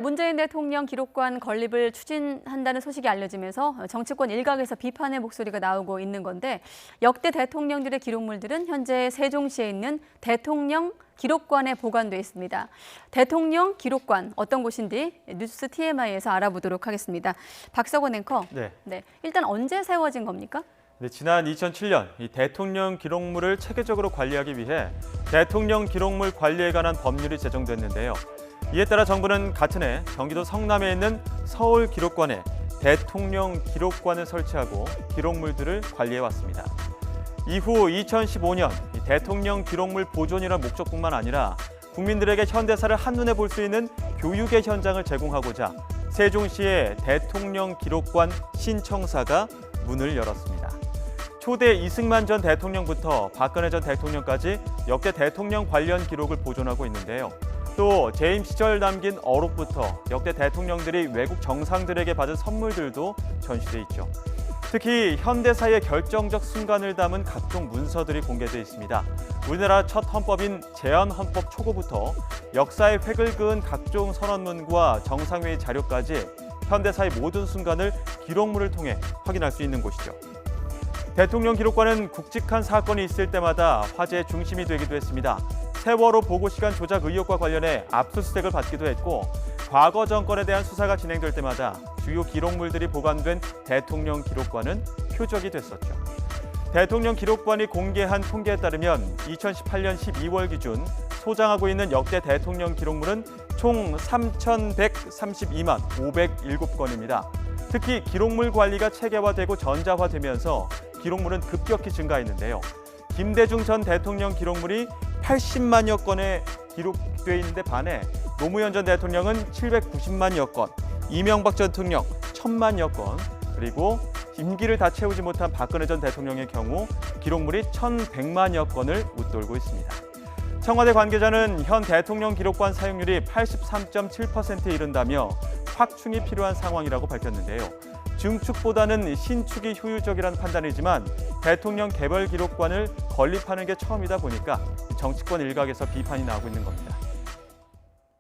문재인 대통령 기록관 건립을 추진한다는 소식이 알려지면서 정치권 일각에서 비판의 목소리가 나오고 있는 건데, 역대 대통령들의 기록물들은 현재 세종시에 있는 대통령 기록관에 보관돼 있습니다. 대통령 기록관 어떤 곳인지 뉴스 TMI에서 알아보도록 하겠습니다. 박석원 앵커. 네. 일단 언제 세워진 겁니까? 네, 지난 2007년 이 대통령 기록물을 체계적으로 관리하기 위해 대통령 기록물 관리에 관한 법률이 제정됐는데요. 이에 따라 정부는 같은 해 경기도 성남에 있는 서울기록관에 대통령 기록관을 설치하고 기록물들을 관리해왔습니다. 이후 2015년 대통령 기록물 보존이라는 목적뿐만 아니라 국민들에게 현대사를 한눈에 볼 수 있는 교육의 현장을 제공하고자 세종시의 대통령 기록관 신청사가 문을 열었습니다. 초대 이승만 전 대통령부터 박근혜 전 대통령까지 역대 대통령 관련 기록을 보존하고 있는데요. 또 재임 시절 남긴 어록부터 역대 대통령들이 외국 정상들에게 받은 선물들도 전시돼 있죠. 특히 현대사의 결정적 순간을 담은 각종 문서들이 공개돼 있습니다. 우리나라 첫 헌법인 제헌헌법 초고부터 역사의 획을 그은 각종 선언문과 정상회의 자료까지 현대사의 모든 순간을 기록물을 통해 확인할 수 있는 곳이죠. 대통령 기록관은 굵직한 사건이 있을 때마다 화제의 중심이 되기도 했습니다. 세월호 보고시간 조작 의혹과 관련해 압수수색을 받기도 했고, 과거 정권에 대한 수사가 진행될 때마다 주요 기록물들이 보관된 대통령 기록관은 표적이 됐었죠. 대통령 기록관이 공개한 통계에 따르면 2018년 12월 기준 소장하고 있는 역대 대통령 기록물은 총 3,132만 507건입니다. 특히 기록물 관리가 체계화되고 전자화되면서 기록물은 급격히 증가했는데요. 김대중 전 대통령 기록물이 80만여 건에 기록돼 있는데 반해 노무현 전 대통령은 790만여 건, 이명박 전 대통령 1000만여 건, 그리고 임기를 다 채우지 못한 박근혜 전 대통령의 경우 기록물이 1100만여 건을 웃돌고 있습니다. 청와대 관계자는 현 대통령 기록관 사용률이 83.7%에 이른다며 확충이 필요한 상황이라고 밝혔는데요. 증축보다는 신축이 효율적이라는 판단이지만 대통령 개별 기록관을 건립하는 게 처음이다 보니까 정치권 일각에서 비판이 나오고 있는 겁니다.